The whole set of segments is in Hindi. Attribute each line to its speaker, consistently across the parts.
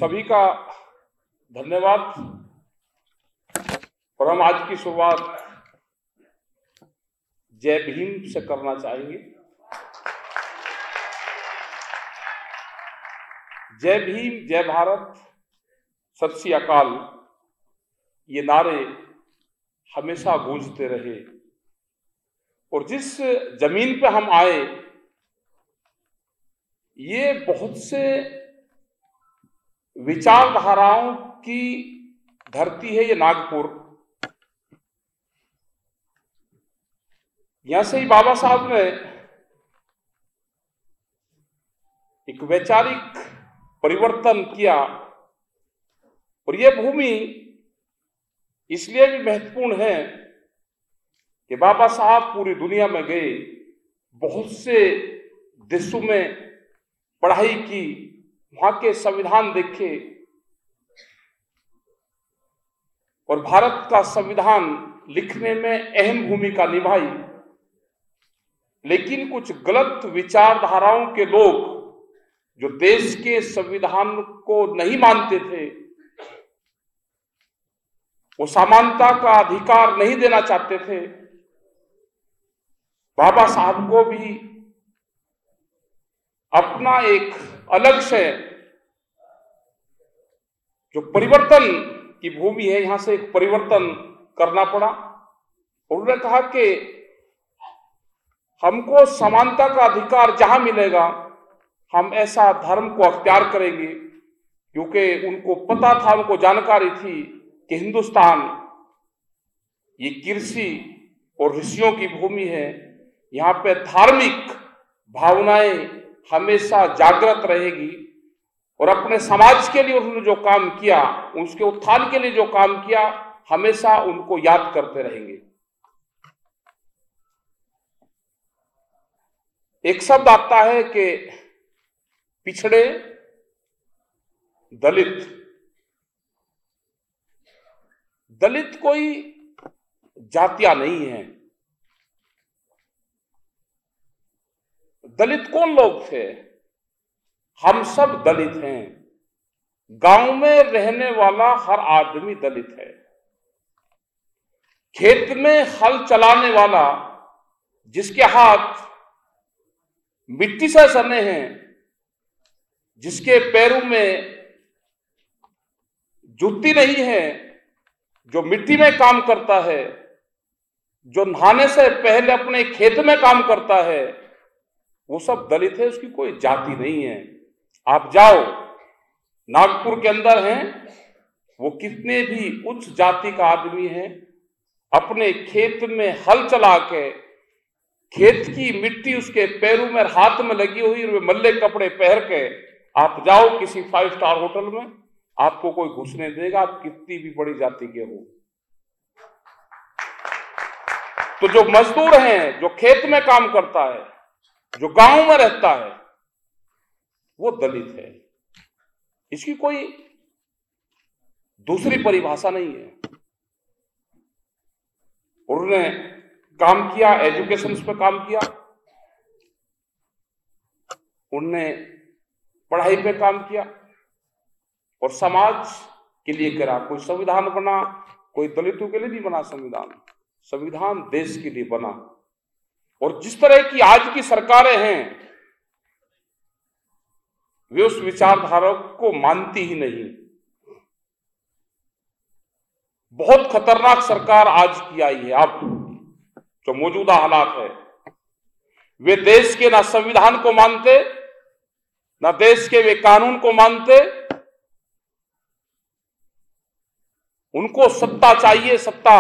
Speaker 1: सभी का धन्यवाद। और हम आज की शुरुआत जय भीम से करना चाहेंगे। जय भीम, जय भारत, सत श्री अकाल, ये नारे हमेशा गूंजते रहे। और जिस जमीन पे हम आए, ये बहुत से विचारधाराओं की धरती है। ये नागपुर, यहां से ही बाबा साहब ने एक वैचारिक परिवर्तन किया। और ये भूमि इसलिए भी महत्वपूर्ण है कि बाबा साहब पूरी दुनिया में गए, बहुत से देशों में पढ़ाई की, वहां के संविधान देखे और भारत का संविधान लिखने में अहम भूमिका निभाई। लेकिन कुछ गलत विचारधाराओं के लोग जो देश के संविधान को नहीं मानते थे, वो समानता का अधिकार नहीं देना चाहते थे, बाबा साहब को भी अपना एक अलग से जो परिवर्तन की भूमि है, यहां से एक परिवर्तन करना पड़ा। और उन्होंने कहा कि हमको समानता का अधिकार जहां मिलेगा, हम ऐसा धर्म को अख्तियार करेंगे। क्योंकि उनको पता था, उनको जानकारी थी कि हिंदुस्तान ये कृषि और ऋषियों की भूमि है। यहाँ पे धार्मिक भावनाएं हमेशा जागृत रहेगी। और अपने समाज के लिए उन्होंने जो काम किया, उसके उत्थान के लिए जो काम किया, हमेशा उनको याद करते रहेंगे। एक शब्द आता है कि पिछड़े, दलित। दलित कोई जातियां नहीं है। दलित कौन लोग थे? हम सब दलित हैं। गांव में रहने वाला हर आदमी दलित है। खेत में हल चलाने वाला, जिसके हाथ मिट्टी से सने हैं, जिसके पैरों में जूती नहीं है, जो मिट्टी में काम करता है, जो नहाने से पहले अपने खेत में काम करता है, वो सब दलित है। उसकी कोई जाति नहीं है। आप जाओ, नागपुर के अंदर हैं, वो कितने भी उच्च जाति का आदमी है, अपने खेत में हल चला के खेत की मिट्टी उसके पैरों में, हाथ में लगी हुई, और वे मल्ले कपड़े पहन के आप जाओ किसी 5 स्टार होटल में, आपको कोई घुसने देगा, आप कितनी भी बड़ी जाति के हो। तो जो मजदूर हैं, जो खेत में काम करता है, जो गांव में रहता है, वो दलित है। इसकी कोई दूसरी परिभाषा नहीं है। उन्होंने काम किया, एजुकेशन पे काम किया, उन्होंने पढ़ाई पे काम किया और समाज के लिए करा। कोई संविधान बना, कोई दलितों के लिए नहीं बना संविधान। संविधान देश के लिए बना। और जिस तरह की आज की सरकारें हैं, वे उस विचारधारा को मानती ही नहीं। बहुत खतरनाक सरकार आज की आई है। अब जो मौजूदा हालात है, वे देश के ना संविधान को मानते, ना देश के वे कानून को मानते। उनको सत्ता चाहिए, सत्ता,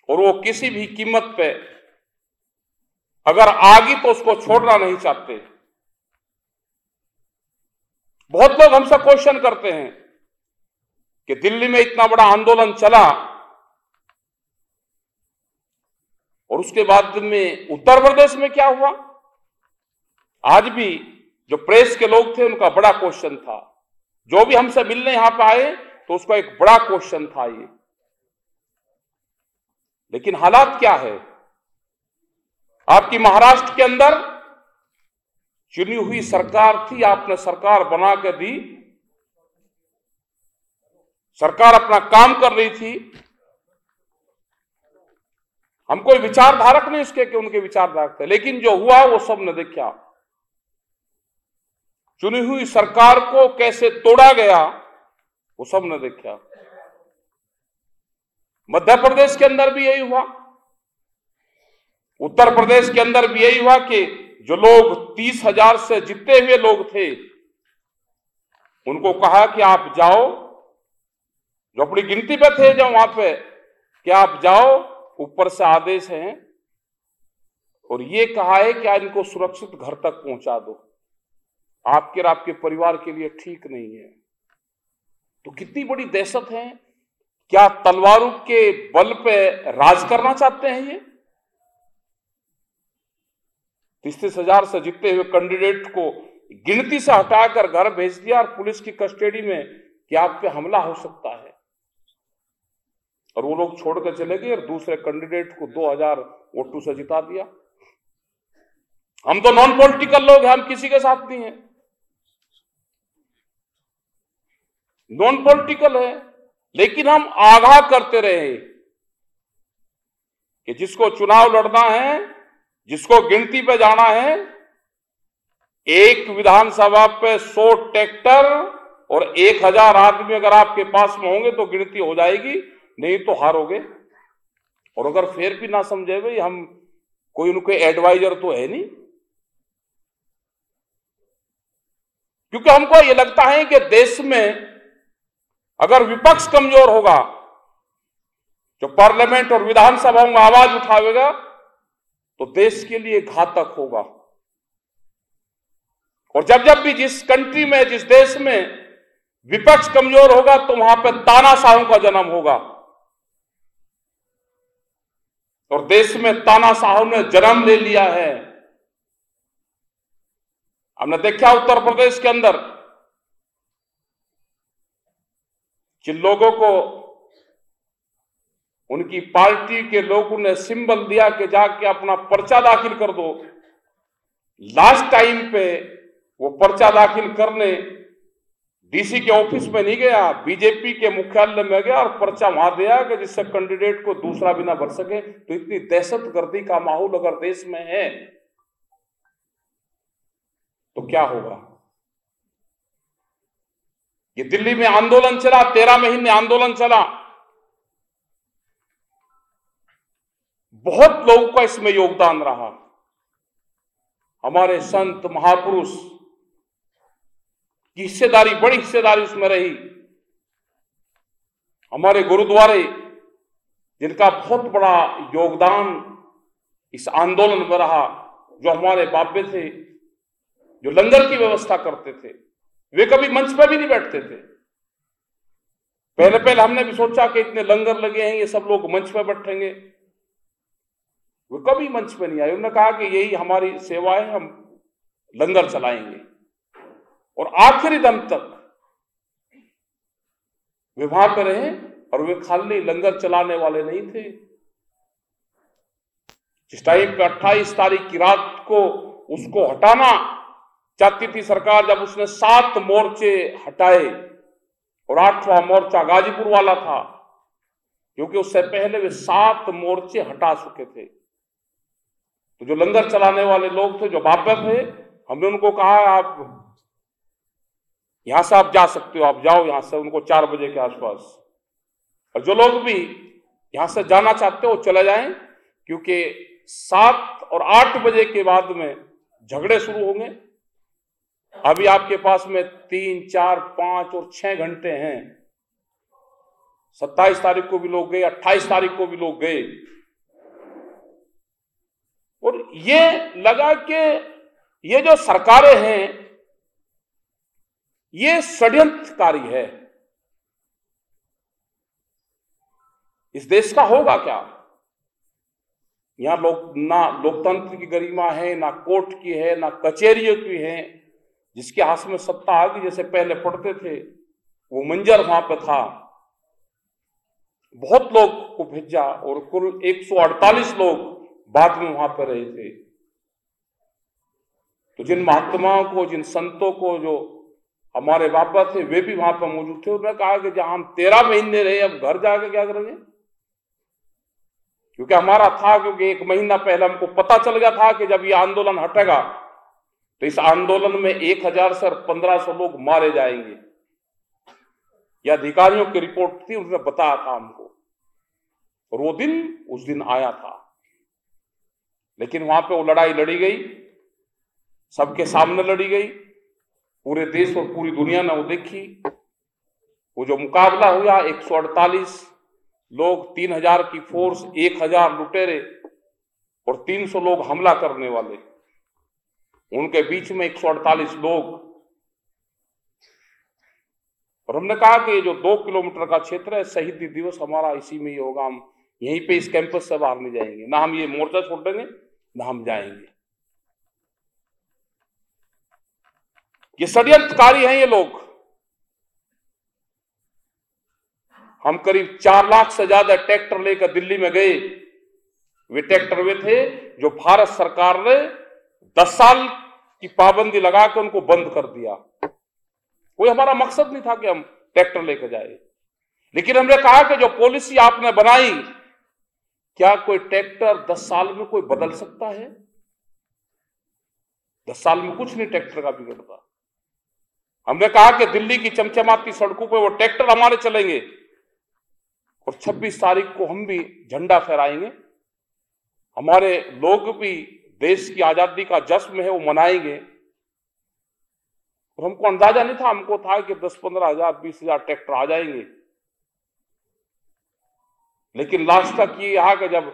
Speaker 1: और वो किसी भी कीमत पे अगर आ गई तो उसको छोड़ना नहीं चाहते। बहुत लोग हमसे क्वेश्चन करते हैं कि दिल्ली में इतना बड़ा आंदोलन चला और उसके बाद में उत्तर प्रदेश में क्या हुआ? आज भी जो प्रेस के लोग थे, उनका बड़ा क्वेश्चन था। जो भी हमसे मिलने यहां पे आए तो उसका एक बड़ा क्वेश्चन था ये। लेकिन हालात क्या है? आपकी महाराष्ट्र के अंदर चुनी हुई सरकार थी, आपने सरकार बना के दी, सरकार अपना काम कर रही थी। हम कोई विचारधारक नहीं इसके कि उनके विचारधारक थे, लेकिन जो हुआ वो सब ने देखा। चुनी हुई सरकार को कैसे तोड़ा गया वो सब ने देखा। मध्य प्रदेश के अंदर भी यही हुआ, उत्तर प्रदेश के अंदर भी यही हुआ कि जो लोग 30,000 से जीते हुए लोग थे उनको कहा कि आप जाओ, जो अपनी गिनती पे थे जो वहां पे, कि आप जाओ, ऊपर से आदेश है और ये कहा है कि आज इनको सुरक्षित घर तक पहुंचा दो, आपके और आपके परिवार के लिए ठीक नहीं है। तो कितनी बड़ी दहशत है। क्या तलवारों के बल पे राज करना चाहते हैं ये? 30,000 से जीते हुए कैंडिडेट को गिनती से हटाकर घर भेज दिया और पुलिस की कस्टडी में कि आप पे हमला हो सकता है, और वो लोग छोड़कर चले गए और दूसरे कैंडिडेट को 2,000 वोटों से जिता दिया। हम तो नॉन पॉलिटिकल लोग हैं, हम किसी के साथ नहीं है, नॉन पॉलिटिकल है, लेकिन हम आगाह करते रहे कि जिसको चुनाव लड़ना है, जिसको गिनती पे जाना है, एक विधानसभा पे 100 ट्रैक्टर और 1,000 आदमी अगर आपके पास में होंगे तो गिनती हो जाएगी, नहीं तो हारोगे। और अगर फिर भी ना समझे भाई, हम कोई उनके एडवाइजर तो है नहीं, क्योंकि हमको ये लगता है कि देश में अगर विपक्ष कमजोर होगा, जो पार्लियामेंट और विधानसभाओं में आवाज उठावेगा, तो देश के लिए घातक होगा। और जब जब भी जिस कंट्री में, जिस देश में विपक्ष कमजोर होगा तो वहां पर तानाशाहों का जन्म होगा, और देश में तानाशाहों ने जन्म ले लिया है। हमने देखा उत्तर प्रदेश के अंदर जिन लोगों को उनकी पार्टी के लोगों ने सिंबल दिया कि जाके अपना पर्चा दाखिल कर दो, लास्ट टाइम पे वो पर्चा दाखिल करने डीसी के ऑफिस में नहीं गया, बीजेपी के मुख्यालय में गया और पर्चा वहां दिया कि जिससे कैंडिडेट को दूसरा भी ना भर सके। तो इतनी दहशतगर्दी का माहौल अगर देश में है तो क्या होगा। ये दिल्ली में आंदोलन चला, 13 महीने आंदोलन चला, बहुत लोगों का इसमें योगदान रहा। हमारे संत महापुरुष की हिस्सेदारी, बड़ी हिस्सेदारी उसमें रही। हमारे गुरुद्वारे, जिनका बहुत बड़ा योगदान इस आंदोलन में रहा, जो हमारे बाबे थे, जो लंगर की व्यवस्था करते थे, वे कभी मंच पर भी नहीं बैठते थे। पहले हमने भी सोचा कि इतने लंगर लगे हैं, ये सब लोग मंच पर बैठेंगे, वे कभी मंच पे नहीं आए। उन्होंने कहा कि यही हमारी सेवा है, हम लंगर चलाएंगे, और आखिरी दम तक वे वहां पर रहे। और वे खाली लंगर चलाने वाले नहीं थे। जिस टाइम पे 28 तारीख की रात को उसको हटाना चाहती थी सरकार, जब उसने 7 मोर्चे हटाए और 8वां मोर्चा गाजीपुर वाला था, क्योंकि उससे पहले वे 7 मोर्चे हटा चुके थे। तो जो लंगर चलाने वाले लोग थे, जो बाबा थे, हमने उनको कहा आप यहां से आप जा सकते हो, आप जाओ यहां से, उनको 4 बजे के आसपास। और जो लोग भी यहां से जाना चाहते हो चले जाएं, क्योंकि 7 और 8 बजे के बाद में झगड़े शुरू होंगे। अभी आपके पास में 3, 4, 5 और 6 घंटे हैं। 27 तारीख को भी लोग गए, 28 तारीख को भी लोग गए, और ये लगा कि ये जो सरकारें हैं ये षड्यंत्रकारी है। इस देश का होगा क्या? यहां ना लोकतंत्र की गरिमा है, ना कोर्ट की है, ना कचहरियों की है। जिसके हाथ में सत्ता आ गई, जैसे पहले पढ़ते थे, वो मंजर वहां पे था। बहुत लोग को भेजा और कुल 148 लोग बाद में वहां पर रहे थे। तो जिन महात्माओं को, जिन संतों को जो हमारे बाबा थे वे भी वहां पर मौजूद थे। उन्होंने कहा कि जहां हम 13 महीने रहे, अब घर जाके क्या करेंगे, क्योंकि हमारा था, क्योंकि 1 महीना पहले हमको पता चल गया था कि जब ये आंदोलन हटेगा तो इस आंदोलन में 1000 से 1500 लोग मारे जाएंगे। ये अधिकारियों की रिपोर्ट थी, उन्होंने बताया था हमको, और वो दिन उस दिन आया था। लेकिन वहां पे वो लड़ाई लड़ी गई, सबके सामने लड़ी गई, पूरे देश और पूरी दुनिया ने वो देखी। वो जो मुकाबला हुआ, 148 लोग, 3000 की फोर्स, 1000 लुटेरे और 300 लोग हमला करने वाले, उनके बीच में 148 लोग। और हमने कहा कि ये जो 2 किलोमीटर का क्षेत्र है, शहीदी दिवस हमारा इसी में ही होगा, हम यहीं पे इस कैंपस से बाहर नहीं जाएंगे, ना हम ये मोर्चा छोड़ देंगे, ना हम जाएंगे। ये षड्यंत्रकारी हैं ये लोग। हम करीब 4 लाख से ज्यादा ट्रैक्टर लेकर दिल्ली में गए। वे ट्रैक्टर वे थे जो भारत सरकार ने 10 साल की पाबंदी लगा के उनको बंद कर दिया। कोई हमारा मकसद नहीं था कि हम ट्रैक्टर लेकर जाए, लेकिन हमने कहा कि जो पॉलिसी आपने बनाई, क्या कोई ट्रैक्टर 10 साल में कोई बदल सकता है? 10 साल में कुछ नहीं ट्रैक्टर का बिगड़ता। हमने कहा कि दिल्ली की चमचमाती सड़कों पे वो ट्रैक्टर हमारे चलेंगे, और 26 तारीख को हम भी झंडा फहराएंगे। हमारे लोग भी देश की आजादी का जश्न है वो मनाएंगे। और हमको अंदाजा नहीं था, हमको था कि 10-15 हजार 20,000 ट्रैक्टर आ जाएंगे। लेकिन लास्ट तक ये आ कि जब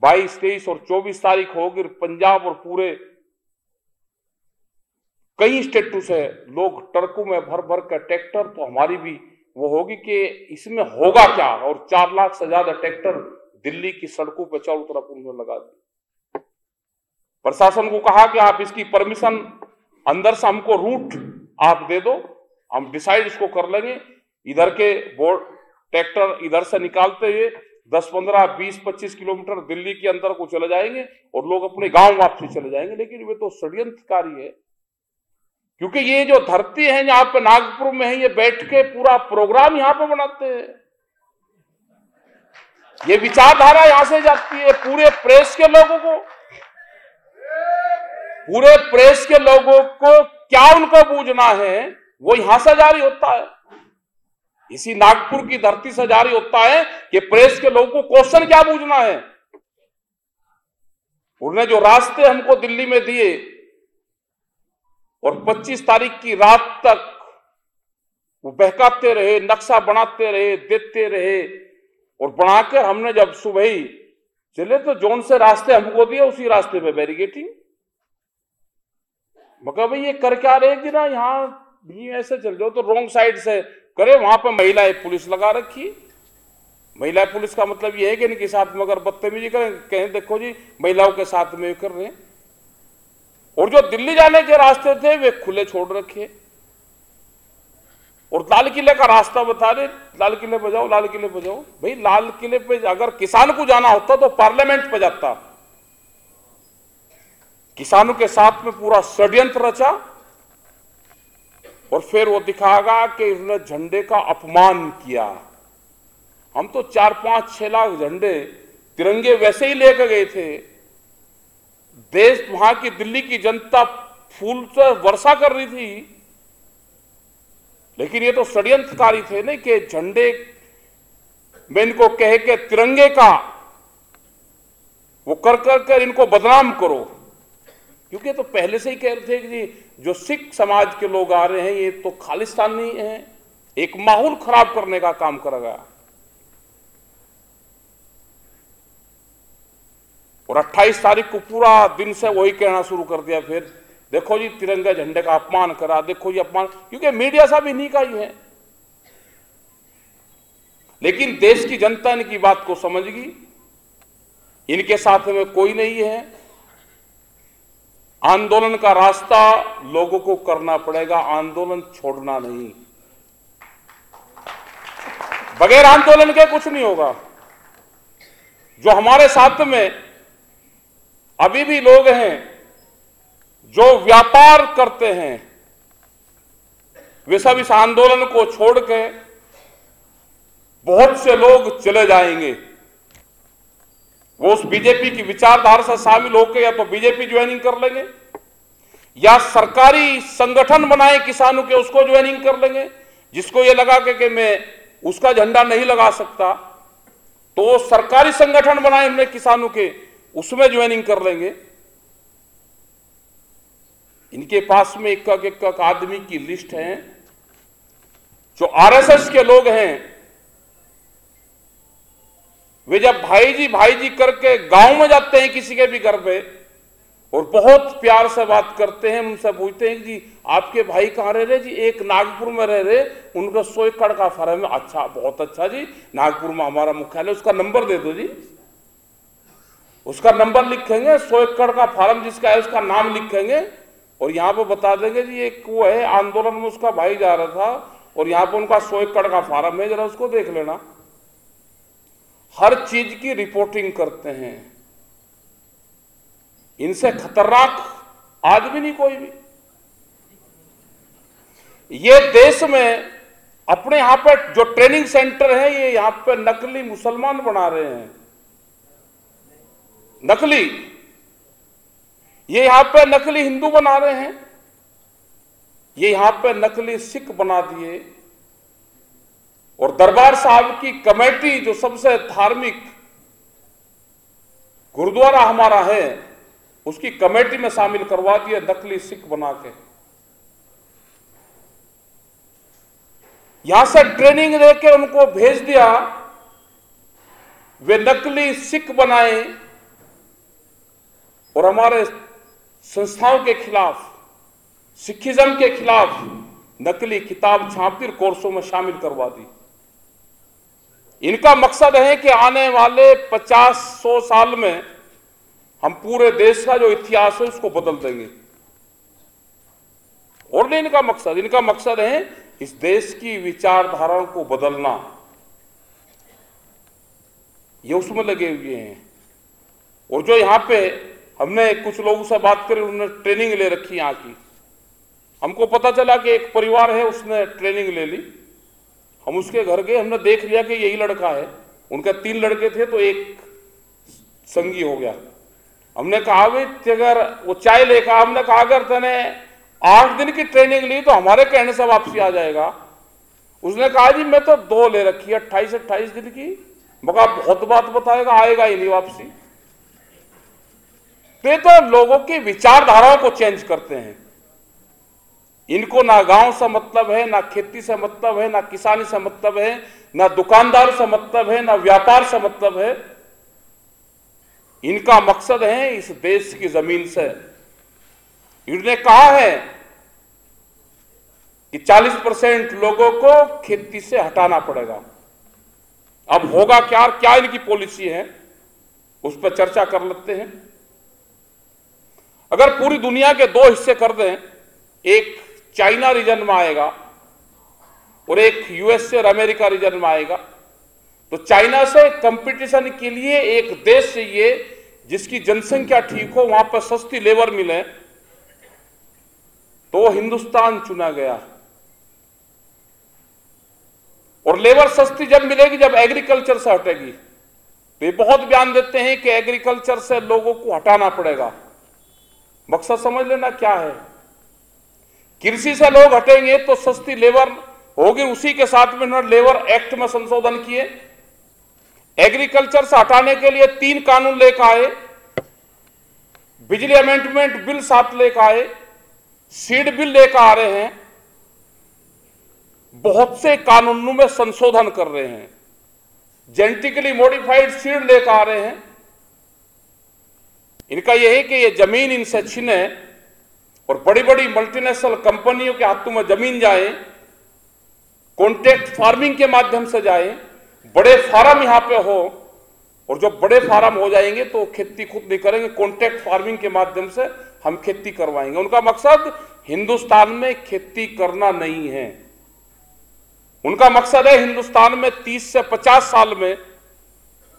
Speaker 1: 22, 23 और 24 तारीख होगी, पंजाब और पूरे कई स्टेटों से लोग ट्रकों में भर भर कर ट्रैक्टर, तो हमारी भी वो होगी कि इसमें होगा क्या। और 4 लाख से ज्यादा ट्रैक्टर दिल्ली की सड़कों पर चारों तरफ उन्होंने लगा दी। प्रशासन को कहा कि आप इसकी परमिशन अंदर से हमको रूट आप दे दो, हम डिसाइड इसको कर लेंगे। इधर के बोर्ड ट्रैक्टर इधर से निकालते हुए 10, 15, 20, 25 किलोमीटर दिल्ली के अंदर को चले जाएंगे और लोग अपने गांव वापसी चले जाएंगे। लेकिन वे तो षड्यंत्रकारी है, क्योंकि ये जो धरती है यहाँ पे नागपुर में है, ये बैठ के पूरा प्रोग्राम यहाँ पे बनाते हैं। ये विचारधारा यहां से जाती है पूरे प्रेस के लोगों को। पूरे प्रेस के लोगों को क्या उनको बूझना है, वो यहां से जारी होता है, इसी नागपुर की धरती से जारी होता है कि प्रेस के लोगों को क्वेश्चन क्या बूझना है। उन्होंने जो रास्ते हमको दिल्ली में दिए और 25 तारीख की रात तक वो बहकाते रहे, नक्शा बनाते रहे, देते रहे, और बनाकर हमने जब सुबह ही चले तो जोन से रास्ते हमको दिए, उसी रास्ते पे बैरिकेटिंग। मगर भाई ये कर क्या रहे कि ना यहाँ भी ऐसे चल जाओ तो रॉन्ग साइड से करे। वहां पर महिलाएं पुलिस लगा रखी। महिला पुलिस का मतलब ये है कि इनके साथ में अगर बदतमीजी करें, कहें देखो जी महिलाओं के साथ में कर रहे हैं। और जो दिल्ली जाने के रास्ते थे वे खुले छोड़ रखे, और लाल किले का रास्ता बता रहे, लाल किले पे जाओ, लाल किले पे जाओ। भाई लाल किले पे अगर किसान को जाना होता तो पार्लियामेंट पे जाता। किसानों के साथ में पूरा षड्यंत्र रचा, और फिर वो दिखाएगा कि इसने झंडे का अपमान किया। हम तो 4, 5, 6 लाख झंडे तिरंगे वैसे ही लेकर गए थे। देश, वहां की दिल्ली की जनता फूल से वर्षा कर रही थी। लेकिन ये तो षड्यंत्रकारी थे नहीं कि झंडे में इनको कह के तिरंगे का वो कर कर इनको बदनाम करो। क्योंकि तो पहले से ही कह रहे थे कि जी जो सिख समाज के लोग आ रहे हैं ये तो खालिस्तानी है, एक माहौल खराब करने का काम करेगा। और 28 तारीख को पूरा दिन से वही कहना शुरू कर दिया। फिर देखो जी तिरंगा झंडे का अपमान करा, देखो जी अपमान, क्योंकि मीडिया सब इन्हीं का ही है। लेकिन देश की जनता इनकी बात को समझ गई, इनके साथ में कोई नहीं है। आंदोलन का रास्ता लोगों को करना पड़ेगा, आंदोलन छोड़ना नहीं। बगैर आंदोलन के कुछ नहीं होगा। जो हमारे साथ में अभी भी लोग हैं जो व्यापार करते हैं, वे सब इस आंदोलन को छोड़ के बहुत से लोग चले जाएंगे। वो उस बीजेपी की विचारधारा से शामिल होकर या तो बीजेपी ज्वाइनिंग कर लेंगे या सरकारी संगठन बनाए किसानों के, उसको ज्वाइनिंग कर लेंगे। जिसको ये लगा कि मैं उसका झंडा नहीं लगा सकता तो सरकारी संगठन बनाए हमने किसानों के, उसमें ज्वाइनिंग कर लेंगे। इनके पास में एक आदमी की लिस्ट है। जो आरएसएस के लोग हैं वे जब भाई जी करके गांव में जाते हैं किसी के भी घर पे और बहुत प्यार से बात करते हैं, उनसे पूछते हैं कि आपके भाई कहाँ रह रहे जी? एक नागपुर में रह रहे, उनका 100 एकड़ का फार्म है। अच्छा, बहुत अच्छा जी, नागपुर में हमारा मुख्यालय, उसका नंबर दे दो जी। उसका नंबर लिखेंगे, 100 एकड़ का फार्म जिसका है उसका नाम लिखेंगे और यहाँ पे बता देंगे जी एक वो है आंदोलन में उसका भाई जा रहा था और यहाँ पे उनका 100 एकड़ का फार्म है, जरा उसको देख लेना। हर चीज की रिपोर्टिंग करते हैं। इनसे खतरनाक आज भी नहीं कोई भी। ये देश में अपने यहां पर जो ट्रेनिंग सेंटर है ये यहां पर नकली मुसलमान बना रहे हैं। नकली, ये यहां पर नकली हिंदू बना रहे हैं, ये यहां पर नकली सिख बना दिए। और दरबार साहब की कमेटी जो सबसे धार्मिक गुरुद्वारा हमारा है उसकी कमेटी में शामिल करवा दिया नकली सिख बना के। यहां से ट्रेनिंग देके उनको भेज दिया, वे नकली सिख बनाए और हमारे संस्थाओं के खिलाफ, सिखिज्म के खिलाफ नकली किताब छाप दी, कोर्सों में शामिल करवा दी। इनका मकसद है कि आने वाले 50-100 साल में हम पूरे देश का जो इतिहास है उसको बदल देंगे। और नहीं इनका मकसद है इस देश की विचारधाराओं को बदलना। ये उसमें लगे हुए हैं। और जो यहां पे हमने कुछ लोगों से बात करी, उन्होंने ट्रेनिंग ले रखी यहां की। हमको पता चला कि एक परिवार है उसने ट्रेनिंग ले ली। हम उसके घर गए, हमने देख लिया कि यही लड़का है। उनके 3 लड़के थे तो एक संगी हो गया। हमने कहा भाई अगर वो चाय लेकर, हमने कहा अगर तूने 8 दिन की ट्रेनिंग ली तो हमारे कहने से वापसी आ जाएगा। उसने कहा जी मैं तो 2 ले रखी है, 28 दिन की। मगर बहुत बात बताएगा, आएगा ही नहीं वापसी। तो लोगों की विचारधाराओं को चेंज करते हैं। इनको ना गांव से मतलब है, ना खेती से मतलब है, ना किसानी से मतलब है, ना दुकानदार से मतलब है, ना व्यापार से मतलब है। इनका मकसद है इस देश की जमीन से। इन्होंने कहा है कि 40% लोगों को खेती से हटाना पड़ेगा। अब होगा क्या इनकी पॉलिसी है उस पर चर्चा कर लेते हैं। अगर पूरी दुनिया के 2 हिस्से कर दें, एक चाइना रीजन में आएगा और एक यूएसए और अमेरिका रीजन में आएगा, तो चाइना से कंपटीशन के लिए एक देश चाहिए जिसकी जनसंख्या ठीक हो, वहां पर सस्ती लेबर मिले, तो हिंदुस्तान चुना गया। और लेबर सस्ती जब मिलेगी जब एग्रीकल्चर से हटेगी। तो ये बहुत बयान देते हैं कि एग्रीकल्चर से लोगों को हटाना पड़ेगा। मकसद समझ लेना क्या है। कृषि से लोग हटेंगे तो सस्ती लेबर होगी। उसी के साथ में उन्होंने लेबर एक्ट में संशोधन किए। एग्रीकल्चर से हटाने के लिए 3 कानून लेकर आए। बिजली अमेंडमेंट बिल 7 लेकर आए, सीड बिल लेकर आ रहे हैं, बहुत से कानूनों में संशोधन कर रहे हैं, जेनेटिकली मॉडिफाइड सीड लेकर आ रहे हैं। इनका यह है कि ये जमीन इनसे छीने और बड़ी बड़ी मल्टीनेशनल कंपनियों के हाथों में जमीन जाए, कॉन्ट्रैक्ट फार्मिंग के माध्यम से जाए, बड़े फार्म यहां पे हो, और जो बड़े फार्म हो जाएंगे तो खेती खुद नहीं करेंगे, कॉन्ट्रैक्ट फार्मिंग के माध्यम से हम खेती करवाएंगे। उनका मकसद हिंदुस्तान में खेती करना नहीं है। उनका मकसद है हिंदुस्तान में 30 से 50 साल में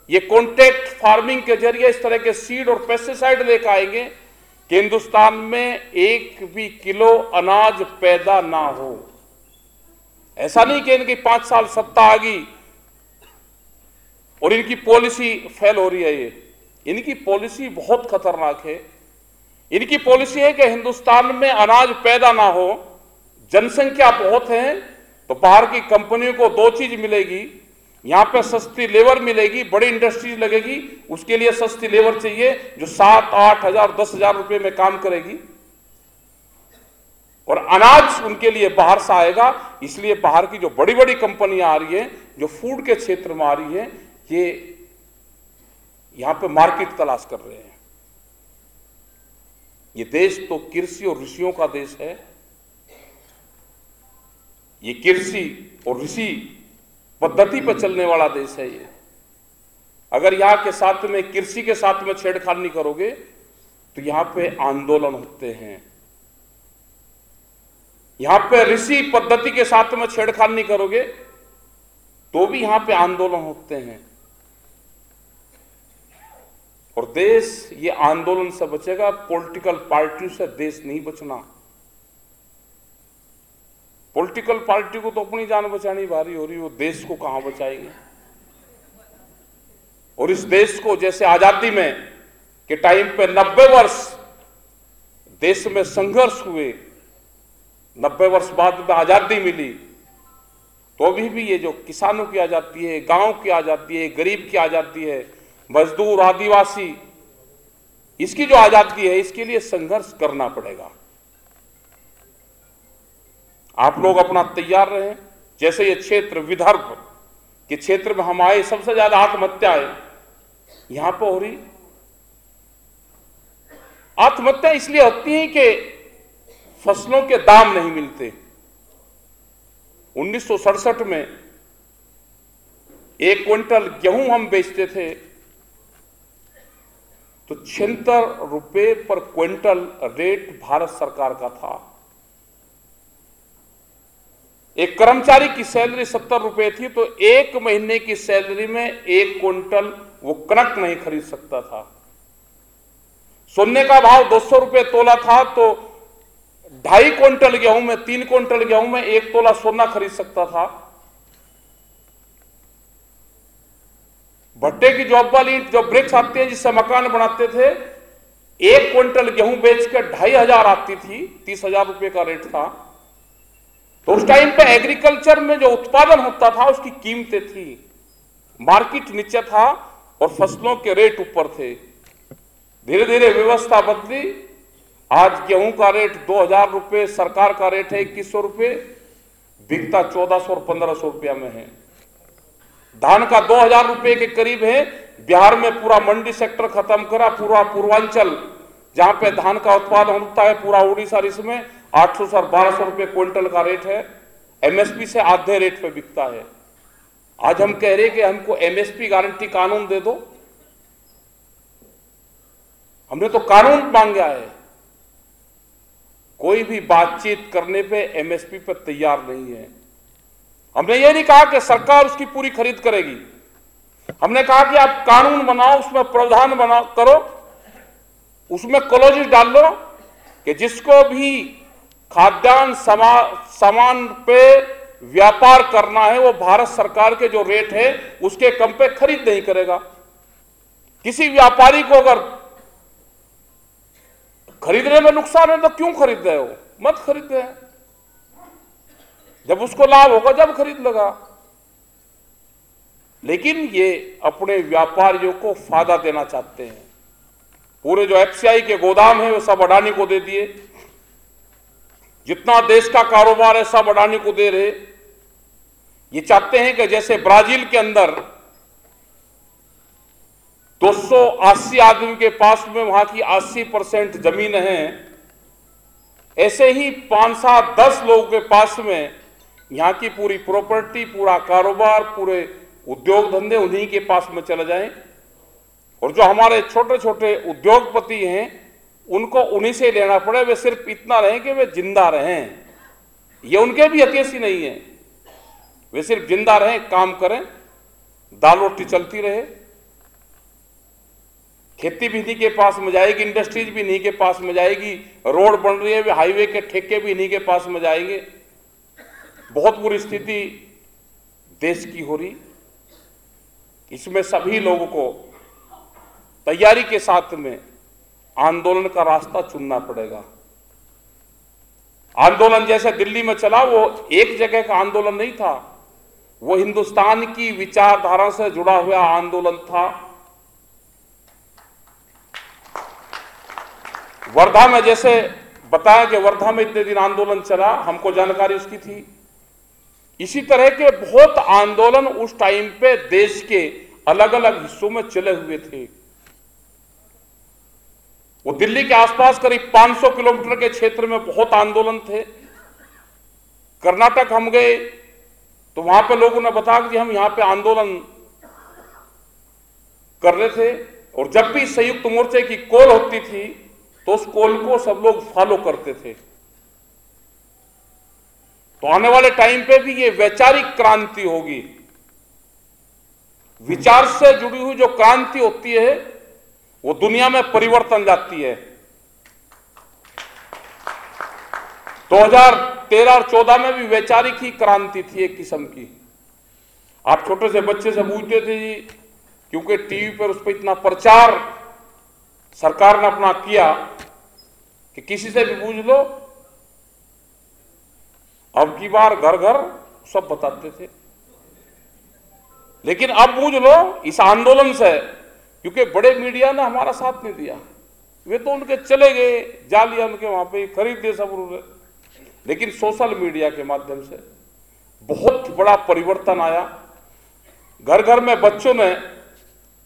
Speaker 1: ये कॉन्ट्रैक्ट फार्मिंग के जरिए इस तरह के सीड और पेस्टिसाइड लेकर आएंगे कि हिंदुस्तान में 1 भी किलो अनाज पैदा ना हो। ऐसा नहीं कि इनकी 5 साल सत्ता आ गई और इनकी पॉलिसी फेल हो रही है। ये इनकी पॉलिसी बहुत खतरनाक है। इनकी पॉलिसी है कि हिंदुस्तान में अनाज पैदा ना हो, जनसंख्या बहुत है तो बाहर की कंपनियों को 2 चीज मिलेगी, यहां पे सस्ती लेबर मिलेगी, बड़ी इंडस्ट्रीज लगेगी, उसके लिए सस्ती लेबर चाहिए जो 7-8 हजार 10 हजार रुपए में काम करेगी, और अनाज उनके लिए बाहर से आएगा। इसलिए बाहर की जो बड़ी बड़ी कंपनियां आ रही है, जो फूड के क्षेत्र में आ रही है, ये यहां पे मार्केट तलाश कर रहे हैं। ये देश तो कृषि और ऋषियों का देश है। ये कृषि और ऋषि पद्धति पर चलने वाला देश है। ये अगर यहां के साथ में कृषि के साथ में छेड़खानी करोगे तो यहां पे आंदोलन होते हैं। यहां पे ऋषि पद्धति के साथ में छेड़खानी करोगे तो भी यहां पे आंदोलन होते हैं। और देश ये आंदोलन से बचेगा, पॉलिटिकल पार्टियों से देश नहीं बचना। पॉलिटिकल पार्टी को तो अपनी जान बचानी भारी हो रही, वो देश को कहां बचाएंगे। और इस देश को जैसे आजादी में के टाइम पे 90 वर्ष देश में संघर्ष हुए, 90 वर्ष बाद में आजादी मिली, तो अभी भी ये जो किसानों की आजादी है, गांव की आजादी है, गरीब की आजादी है, मजदूर आदिवासी, इसकी जो आजादी है, इसके लिए संघर्ष करना पड़ेगा। आप लोग अपना तैयार रहें। जैसे ये क्षेत्र विदर्भ के क्षेत्र में हम आए, सबसे ज्यादा आत्महत्याएं यहां पर हो रही। आत्महत्या इसलिए होती है कि फसलों के दाम नहीं मिलते। 1967 में 1 क्विंटल गेहूं हम बेचते थे तो 76 रुपए पर क्विंटल रेट भारत सरकार का था। एक कर्मचारी की सैलरी 70 रुपए थी तो 1 महीने की सैलरी में 1 क्विंटल वो कनक नहीं खरीद सकता था। सोने का भाव 200 रुपए तोला था तो 2.5 क्विंटल गेहूं में, 3 क्विंटल गेहूं में 1 तोला सोना खरीद सकता था। भट्टे की जॉब वाली जो ब्रिक्स आती है जिससे मकान बनाते थे, 1 क्विंटल गेहूं बेचकर 2,500 आती थी, 30,000 रुपए का रेट था। तो उस टाइम पे एग्रीकल्चर में जो उत्पादन होता था उसकी कीमतें थी, मार्केट नीचे था और फसलों के रेट ऊपर थे। धीरे धीरे व्यवस्था बदली, आज गेहूं का रेट 2,000 रुपए, सरकार का रेट है 2,100 रुपए, बिकता 1,400 और 1,500 रुपया में है। धान का 2,000 रुपए के करीब है। बिहार में पूरा मंडी सेक्टर खत्म करा, पूरा पूर्वांचल जहां पे धान का उत्पादन होता है, पूरा उड़ीसा, इसमें 800 से 1,200 रुपए क्विंटल का रेट है। एमएसपी से आधे रेट पे बिकता है। आज हम कह रहे कि हमको एमएसपी गारंटी कानून दे दो। हमने तो कानून मांगा है। कोई भी बातचीत करने पे एमएसपी पे तैयार नहीं है। हमने ये नहीं कहा कि सरकार उसकी पूरी खरीद करेगी। हमने कहा कि आप कानून बनाओ, उसमें प्रावधान बनाओ, करो, उसमें क्लॉजेस डाल लो कि जिसको भी खाद्यान्न सामान पे व्यापार करना है वो भारत सरकार के जो रेट है उसके कम पे खरीद नहीं करेगा। किसी व्यापारी को अगर खरीदने में नुकसान है तो क्यों खरीद रहे हो, मत खरीद रहे हैं। जब उसको लाभ होगा जब खरीद लेगा। लेकिन ये अपने व्यापारियों को फायदा देना चाहते हैं। पूरे जो एफसीआई के गोदाम है वो सब अडानी को दे दिए। जितना देश का कारोबार है सब अडानी को दे रहे। ये चाहते हैं कि जैसे ब्राजील के अंदर 280 आदमी के पास में वहां की 80% जमीन है, ऐसे ही 5-10 लोगों के पास में यहां की पूरी प्रॉपर्टी, पूरा कारोबार, पूरे उद्योग धंधे उन्हीं के पास में चले जाएं। और जो हमारे छोटे छोटे उद्योगपति हैं उनको उन्हीं से लेना पड़े। वे सिर्फ इतना रहें कि वे जिंदा रहें, ये उनके भी हकीसी नहीं है। वे सिर्फ जिंदा रहें, काम करें, दाल रोटी चलती रहे। खेती भी इन्हीं के पास में जाएगी, इंडस्ट्रीज भी इन्हीं के पास में जाएगी, रोड बन रही है, वे हाईवे के ठेके भी इन्हीं के पास में जाएंगे। बहुत बुरी स्थिति देश की हो रही। इसमें सभी लोगों को तैयारी के साथ में आंदोलन का रास्ता चुनना पड़ेगा। आंदोलन जैसे दिल्ली में चला, वो एक जगह का आंदोलन नहीं था, वो हिंदुस्तान की विचारधारा से जुड़ा हुआ आंदोलन था। वर्धा में जैसे बताया कि वर्धा में इतने दिन आंदोलन चला, हमको जानकारी उसकी थी। इसी तरह के बहुत आंदोलन उस टाइम पे देश के अलग अलग हिस्सों में चले हुए थे। वो दिल्ली के आसपास करीब 500 किलोमीटर के क्षेत्र में बहुत आंदोलन थे। कर्नाटक हम गए तो वहां पे लोगों ने बताया कि हम यहां पे आंदोलन कर रहे थे, और जब भी संयुक्त मोर्चे की कॉल होती थी तो उस कॉल को सब लोग फॉलो करते थे। तो आने वाले टाइम पे भी ये वैचारिक क्रांति होगी। विचार से जुड़ी हुई जो क्रांति होती है वो दुनिया में परिवर्तन लाती है। 2013 और 14 में भी वैचारिक ही क्रांति थी एक किस्म की। आप छोटे से बच्चे से पूछते थे जी, क्योंकि टीवी पर उस पर इतना प्रचार सरकार ने अपना किया कि किसी से भी पूछ लो, अब की बार घर घर सब बताते थे। लेकिन अब पूछ लो इस आंदोलन से, क्योंकि बड़े मीडिया ने हमारा साथ नहीं दिया, वे तो उनके चले गए, जा लिया उनके, वहां पे खरीद दिए सब उन्होंने। लेकिन सोशल मीडिया के माध्यम से बहुत बड़ा परिवर्तन आया। घर घर में बच्चों ने,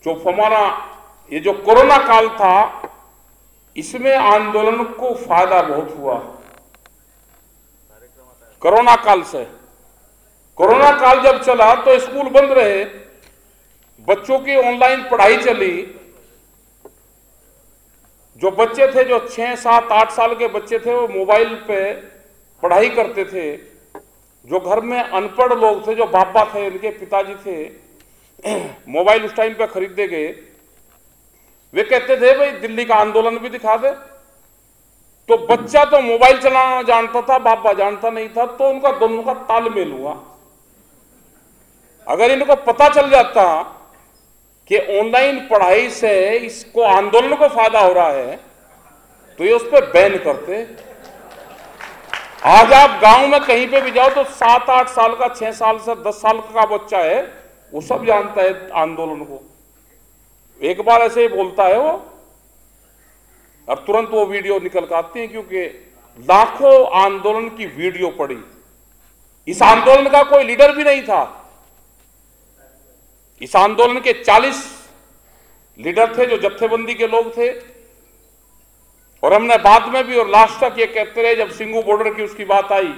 Speaker 1: जो हमारा ये जो कोरोना काल था, इसमें आंदोलन को फायदा बहुत हुआ। कोरोना काल से, कोरोना काल जब चला तो स्कूल बंद रहे, बच्चों की ऑनलाइन पढ़ाई चली। जो बच्चे थे, जो 6, 7, 8 साल के बच्चे थे, वो मोबाइल पे पढ़ाई करते थे। जो घर में अनपढ़ लोग थे, जो बापा थे, इनके पिताजी थे, मोबाइल उस टाइम पे खरीदे गए। वे कहते थे भाई दिल्ली का आंदोलन भी दिखा दे। तो बच्चा तो मोबाइल चलाना जानता था, बापा जानता नहीं था, तो उनका दोनों का तालमेल हुआ। अगर इनको पता चल जाता कि ऑनलाइन पढ़ाई से इसको आंदोलन को फायदा हो रहा है, तो ये उस पर बैन करते। आज आप गांव में कहीं पे भी जाओ तो 7, 8 साल का, 6 साल से 10 साल का बच्चा है, वो सब जानता है आंदोलन को। एक बार ऐसे ही बोलता है वो, और तुरंत वो वीडियो निकल कर आती है, क्योंकि लाखों आंदोलन की वीडियो पड़ी। इस आंदोलन का कोई लीडर भी नहीं था। इस आंदोलन के 40 लीडर थे, जो जत्थेबंदी के लोग थे। और हमने बाद में भी और लास्ट तक ये कहते रहे, जब सिंगू बॉर्डर की उसकी बात आई,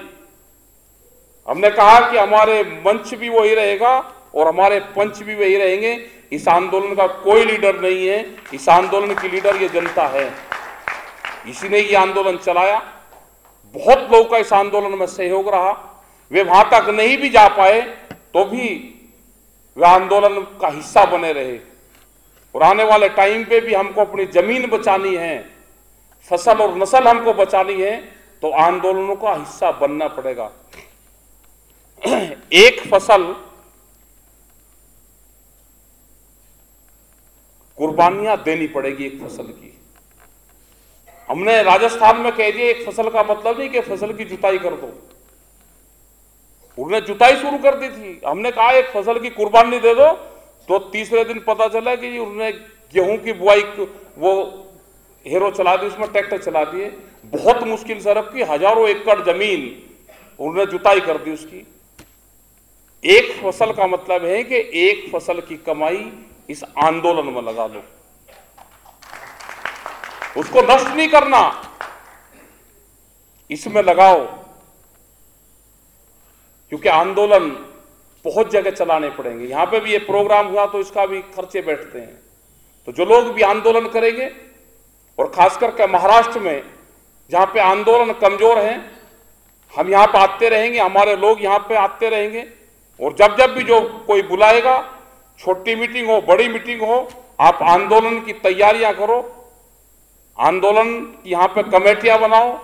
Speaker 1: हमने कहा कि हमारे मंच भी वही रहेगा और हमारे पंच भी वही रहेंगे। इस आंदोलन का कोई लीडर नहीं है, इस आंदोलन की लीडर ये जनता है। इसी ने ये आंदोलन चलाया। बहुत लोगों का इस आंदोलन में सहयोग रहा। वे वहां तक नहीं भी जा पाए तो भी वे आंदोलन का हिस्सा बने रहे। और आने वाले टाइम पे भी हमको अपनी जमीन बचानी है, फसल और नस्ल हमको बचानी है, तो आंदोलनों का हिस्सा बनना पड़ेगा। एक फसल कुर्बानियां देनी पड़ेगी एक फसल की। हमने राजस्थान में कह दिया एक फसल का मतलब नहीं कि फसल की जुताई कर दो। उन्होंने जुताई शुरू कर दी थी। हमने कहा एक फसल की कुर्बानी दे दो, तो तीसरे दिन पता चला कि उन्होंने गेहूं की बुआई वो हेरो चला दी, उसमें ट्रैक्टर चला दिए। बहुत मुश्किल से रखी, हजारों एकड़ जमीन उन्होंने जुताई कर दी उसकी। एक फसल का मतलब है कि एक फसल की कमाई इस आंदोलन में लगा लो, उसको नष्ट नहीं करना, इसमें लगाओ। क्योंकि आंदोलन बहुत जगह चलाने पड़ेंगे। यहां पे भी ये प्रोग्राम हुआ तो इसका भी खर्चे बैठते हैं। तो जो लोग भी आंदोलन करेंगे, और खासकर के महाराष्ट्र में जहां पे आंदोलन कमजोर है, हम यहां पे आते रहेंगे, हमारे लोग यहां पे आते रहेंगे। और जब जब भी जो कोई बुलाएगा, छोटी मीटिंग हो, बड़ी मीटिंग हो, आप आंदोलन की तैयारियां करो। आंदोलन की यहां पे कमेटियां बनाओ,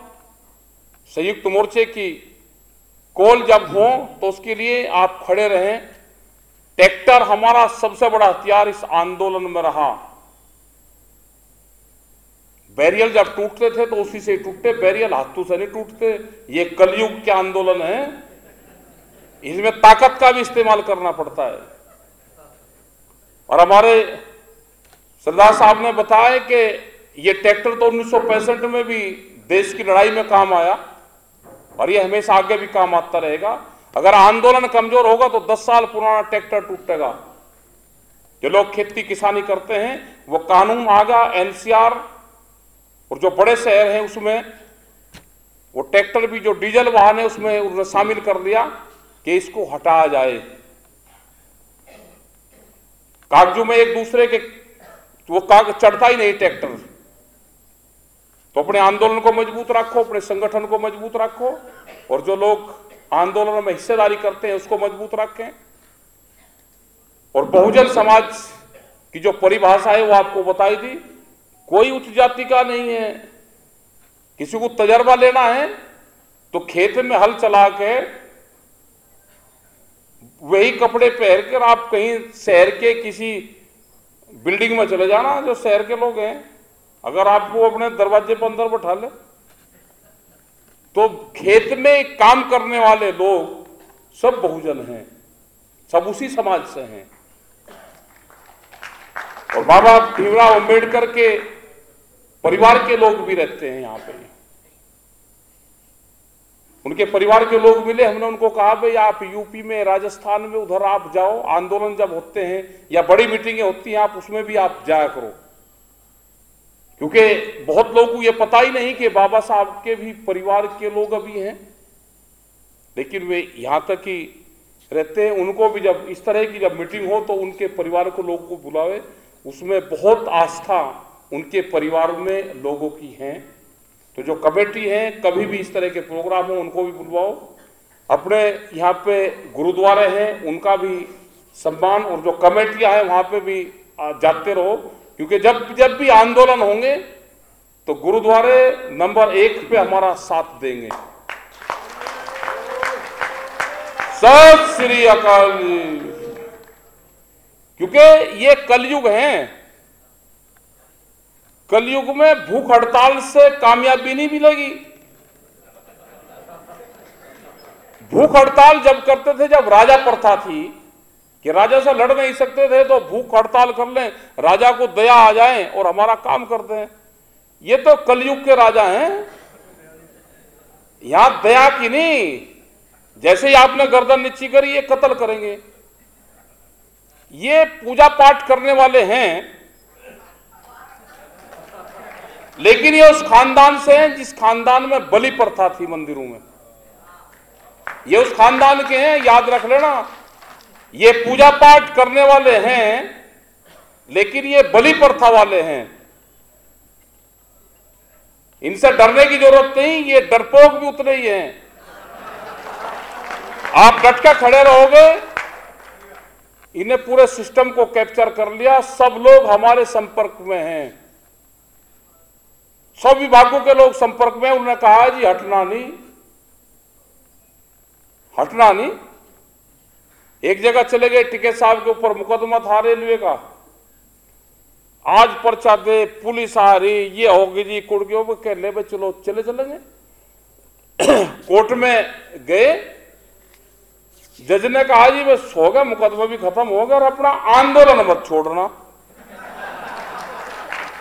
Speaker 1: संयुक्त मोर्चे की कोल जब हो तो उसके लिए आप खड़े रहें। ट्रैक्टर हमारा सबसे बड़ा हथियार इस आंदोलन में रहा। बैरियल जब टूटते थे तो उसी से टूटते, बैरियल हाथों से नहीं टूटते। ये कलयुग के आंदोलन है, इसमें ताकत का भी इस्तेमाल करना पड़ता है। और हमारे सरदार साहब ने बताया कि ये ट्रैक्टर तो 1965 में भी देश की लड़ाई में काम आया और ये हमेशा आगे भी काम आता रहेगा। अगर आंदोलन कमजोर होगा तो 10 साल पुराना ट्रैक्टर टूटेगा। जो लोग खेती किसानी करते हैं वो कानून आ गया एनसीआर, और जो बड़े शहर हैं उसमें वो ट्रैक्टर भी जो डीजल वाहन है उसमें उन्होंने शामिल कर दिया कि इसको हटाया जाए। कागजों में एक दूसरे के वो कागज चढ़ता ही नहीं ट्रैक्टर। तो अपने आंदोलन को मजबूत रखो, अपने संगठन को मजबूत रखो, और जो लोग आंदोलन में हिस्सेदारी करते हैं उसको मजबूत रखें। और बहुजन समाज की जो परिभाषा है वो आपको बताई दी। कोई उच्च जाति का नहीं है। किसी को तजर्बा लेना है तो खेत में हल चला के वही कपड़े पहन कर आप कहीं शहर के किसी बिल्डिंग में चले जाना, जो शहर के लोग हैं, अगर आपको अपने दरवाजे पर अंदर बैठा ले तो खेत में काम करने वाले लोग सब बहुजन हैं, सब उसी समाज से हैं। और बाबा भीमराव अंबेडकर के परिवार के लोग भी रहते हैं यहाँ पे। उनके परिवार के लोग मिले, हमने उनको कहा भाई आप यूपी में, राजस्थान में, उधर आप जाओ, आंदोलन जब होते हैं या बड़ी मीटिंगें होती हैं आप उसमें भी आप जाया करो। क्योंकि बहुत लोगों को यह पता ही नहीं कि बाबा साहब के भी परिवार के लोग अभी हैं, लेकिन वे यहां तक ही रहते हैं। उनको भी जब इस तरह की जब मीटिंग हो तो उनके परिवार को लोगों को बुलावे। उसमें बहुत आस्था उनके परिवार में लोगों की है। तो जो कमेटी है, कभी भी इस तरह के प्रोग्राम हो उनको भी बुलवाओ। अपने यहाँ पे गुरुद्वारे हैं उनका भी सम्मान, और जो कमेटियां हैं वहां पे भी जाते रहो। क्योंकि जब भी आंदोलन होंगे तो गुरुद्वारे नंबर 1 पे हमारा साथ देंगे। सत श्री अकाल। क्योंकि ये कलयुग है, कलयुग में भूख हड़ताल से कामयाबी नहीं मिलेगी। भूख हड़ताल जब करते थे, जब राजा प्रथा थी कि राजा से लड़ नहीं सकते थे तो भूख हड़ताल कर लें, राजा को दया आ जाए और हमारा काम कर दें। ये तो कलयुग के राजा हैं, यहां दया की नहीं। जैसे ही आपने गर्दन नीची करी ये कत्ल करेंगे। ये पूजा पाठ करने वाले हैं, लेकिन ये उस खानदान से हैं जिस खानदान में बलि प्रथा थी मंदिरों में। ये उस खानदान के हैं, याद रख लेना। ये पूजा पाठ करने वाले हैं लेकिन ये बलि प्रथा वाले हैं। इनसे डरने की जरूरत नहीं, ये डरपोक भी उतने ही हैं। आप डट के खड़े रहोगे, इन्हें पूरे सिस्टम को कैप्चर कर लिया। सब लोग हमारे संपर्क में हैं, सब विभागों के लोग संपर्क में। उन्होंने कहा जी हटना नहीं, हटना नहीं। एक जगह चले गए, टिकैत साहब के ऊपर मुकदमा था रेलवे का, आज पर्चा दे, पुलिस आ रही, ये होगी जी कुड़कियों को कह ले भाई चलो चले चलेंगे। कोर्ट में गए, जज ने कहा जी बस हो गया, मुकदमा भी खत्म हो गया और अपना आंदोलन मत छोड़ना।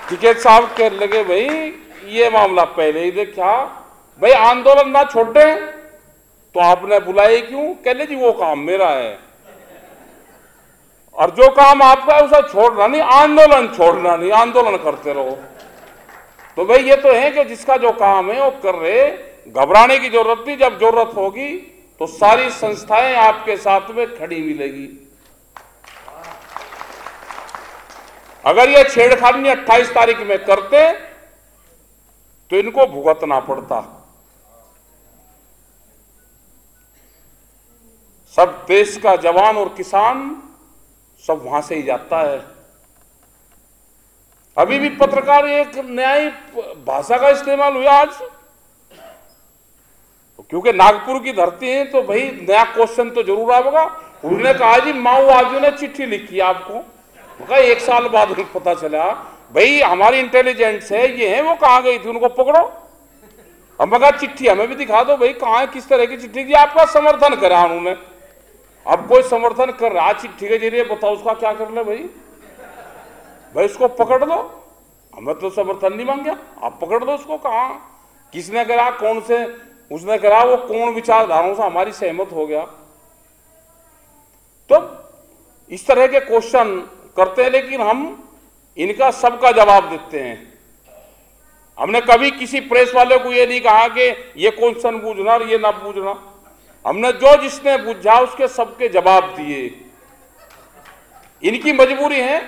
Speaker 1: टिकैत साहब कह लगे भाई ये मामला पहले ही देखा, भाई आंदोलन ना छोड़े तो आपने बुलाए क्यों? कह ले जी वो काम मेरा है, और जो काम आपका है उसे छोड़ना नहीं, आंदोलन छोड़ना नहीं, आंदोलन करते रहो। तो भाई ये तो है कि जिसका जो काम है वो कर रहे, घबराने की जरूरत नहीं। जब जरूरत होगी तो सारी संस्थाएं आपके साथ में खड़ी मिलेगी। अगर ये छेड़खानी 28 तारीख में करते तो इनको भुगतना पड़ता। सब देश का जवान और किसान सब वहां से ही जाता है। अभी भी पत्रकार एक न्यायिक भाषा का इस्तेमाल हुआ आज, तो क्योंकि नागपुर की धरती है तो भाई नया क्वेश्चन तो जरूर आएगा। उन्होंने कहा जी माओवादियों ने चिट्ठी लिखी आपको, मगर 1 साल बाद पता चला भाई हमारी इंटेलिजेंस है ये है, वो कहाँ गई थी, उनको पकड़ो। अब मगर चिट्ठी हमें भी दिखा दो भाई कहाँ है, किस तरह की चिट्ठी की, आपका समर्थन करा उन्होंने। अब कोई समर्थन कर रहा चिट्ठी के जरिए, बताओ उसका क्या कर ले भाई उसको पकड़ लो। हमें तो समर्थन नहीं मांगा, आप पकड़ लो उसको। कहाँ किसने करा, कौन से उसने करा, वो कौन विचारधाराओं से हमारी सहमत हो गया। तो इस तरह के क्वेश्चन करते हैं, लेकिन हम इनका सबका जवाब देते हैं। हमने कभी किसी प्रेस वाले को ये नहीं कहा कि ये क्वेश्चन पूछना और ये ना पूछना। हमने जो जिसने पूछा उसके सबके जवाब दिए। इनकी मजबूरी है,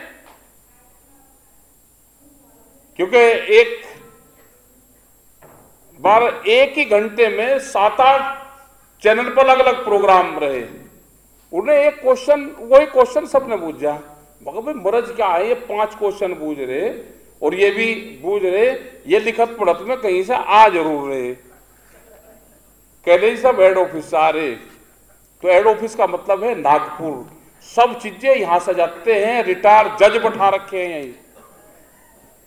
Speaker 1: क्योंकि एक बार एक ही घंटे में 7-8 चैनल पर अलग अलग प्रोग्राम रहे। उन्हें एक क्वेश्चन, वही क्वेश्चन सबने पूछा, मगर भाई मरज क्या है, ये 5 क्वेश्चन पूछ रहे और ये भी पूछ रहे, ये लिखत पढ़त में कहीं से आ जरूर रहे। कह रहे सब हेड ऑफिस आ रहे, तो हेड ऑफिस का मतलब है नागपुर। सब चीजें यहां से जाते हैं, रिटायर जज बैठा रखे हैं यहीं,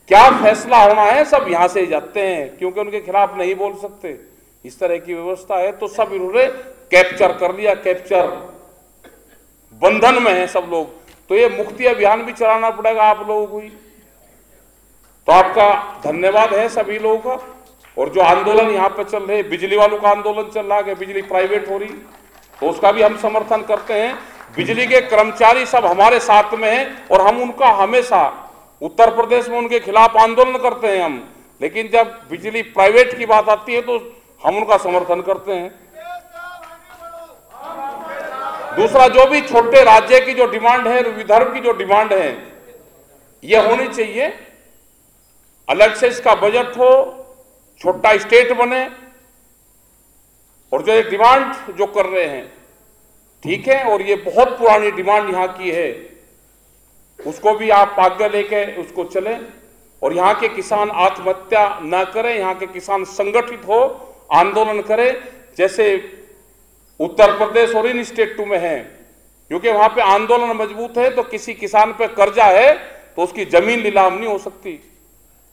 Speaker 1: क्या फैसला होना है सब यहां से ही जाते हैं, क्योंकि उनके खिलाफ नहीं बोल सकते, इस तरह की व्यवस्था है। तो सब इन्होंने कैप्चर कर लिया, कैप्चर बंधन में है सब लोग। तो ये मुक्ति अभियान भी चलाना पड़ेगा आप लोगों को ही। तो आपका धन्यवाद है सभी लोगों का। और जो आंदोलन यहाँ पे चल रहे, बिजली वालों का आंदोलन चल रहा है कि बिजली प्राइवेट हो रही, तो उसका भी हम समर्थन करते हैं। बिजली के कर्मचारी सब हमारे साथ में हैं और हम उनका हमेशा, उत्तर प्रदेश में उनके खिलाफ आंदोलन करते हैं हम, लेकिन जब बिजली प्राइवेट की बात आती है तो हम उनका समर्थन करते हैं। दूसरा, जो भी छोटे राज्य की जो डिमांड है, विदर्भ की जो डिमांड है, यह होनी चाहिए, अलग से इसका बजट हो, छोटा स्टेट बने। और जो एक डिमांड जो कर रहे हैं ठीक है, और ये बहुत पुरानी डिमांड यहाँ की है, उसको भी आप आगे लेके उसको चलें। और यहाँ के किसान आत्महत्या ना करें, यहाँ के किसान संगठित हो, आंदोलन करें, जैसे उत्तर प्रदेश और इन स्टेटों में है। क्योंकि वहां पे आंदोलन मजबूत है, तो किसी किसान पे कर्जा है तो उसकी जमीन नीलाम नहीं हो सकती,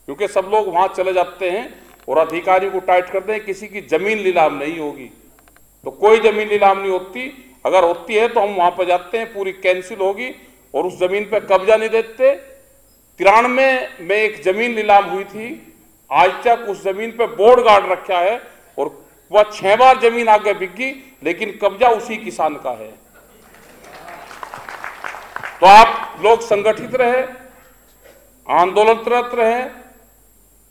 Speaker 1: क्योंकि सब लोग वहां चले जाते हैं और अधिकारी को टाइट करते हैं, किसी की जमीन नीलाम नहीं होगी। तो कोई जमीन नीलाम नहीं होती, अगर होती है तो हम वहां पर जाते हैं, पूरी कैंसिल होगी और उस जमीन पे कब्जा नहीं देते। 93 में एक जमीन नीलाम हुई थी, आज तक उस जमीन पे बोर्ड गार्ड रखा है और वह 6 बार जमीन आगे बिक गई, लेकिन कब्जा उसी किसान का है। तो आप लोग संगठित रहे, आंदोलनरत रहे।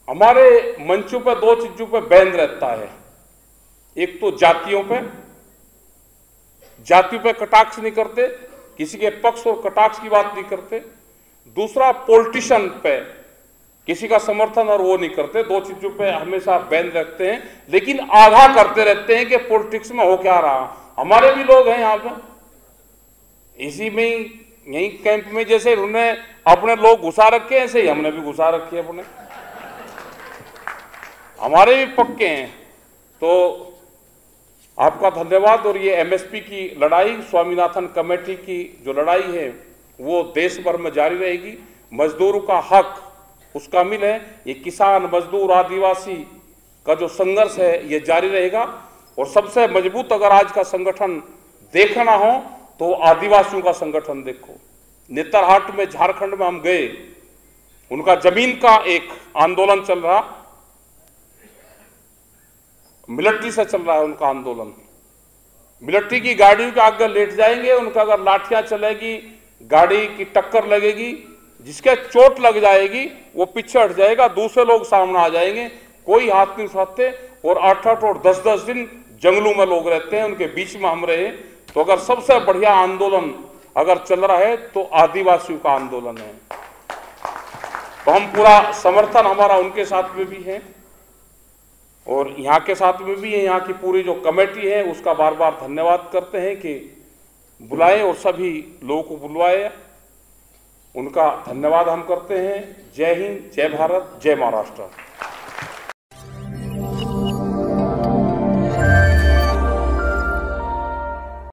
Speaker 1: हमारे मंचों पर 2 चीजों पर बैन रहता है, एक तो जातियों पे कटाक्ष नहीं करते, किसी के पक्ष और कटाक्ष की बात नहीं करते। दूसरा, पॉलिटिशियन पे किसी का समर्थन और वो नहीं करते। 2 चीजों पे हमेशा बैन रखते हैं, लेकिन आगाह करते रहते हैं कि पॉलिटिक्स में हो क्या रहा। हमारे भी लोग हैं यहाँ पे, इसी में ही यही कैंप में, जैसे उन्होंने अपने लोग घुसा रखे हैं, ऐसे ही हमने भी घुसा रखे हैं अपने, हमारे भी पक्के हैं। तो आपका धन्यवाद। और ये एमएसपी की लड़ाई, स्वामीनाथन कमेटी की जो लड़ाई है, वो देश भर में जारी रहेगी। मजदूरों का हक उसका मिल है, ये किसान, मजदूर, आदिवासी का जो संघर्ष है ये जारी रहेगा। और सबसे मजबूत अगर आज का संगठन देखना हो तो आदिवासियों का संगठन देखो। नेतरहाट में, झारखंड में हम गए, उनका जमीन का एक आंदोलन चल रहा, मिलिट्री से चल रहा है उनका आंदोलन। मिलिट्री की गाड़ियों के आगे लेट जाएंगे, उनका अगर लाठियां चलेगी, गाड़ी की टक्कर लगेगी, जिसके चोट लग जाएगी वो पीछे हट जाएगा, दूसरे लोग सामने आ जाएंगे, कोई हाथ नहीं उठाते। और 8-8 और 10-10 दिन जंगलों में लोग रहते हैं, उनके बीच में हम रहे। तो अगर सबसे बढ़िया आंदोलन अगर चल रहा है तो आदिवासियों का आंदोलन है। तो हम पूरा समर्थन हमारा उनके साथ में भी है और यहाँ के साथ में भी है। यहाँ की पूरी जो कमेटी है उसका बार बार धन्यवाद करते हैं कि बुलाए और सभी लोगों को बुलवाए, उनका धन्यवाद हम करते हैं। जय हिंद, जय भारत, जय महाराष्ट्र।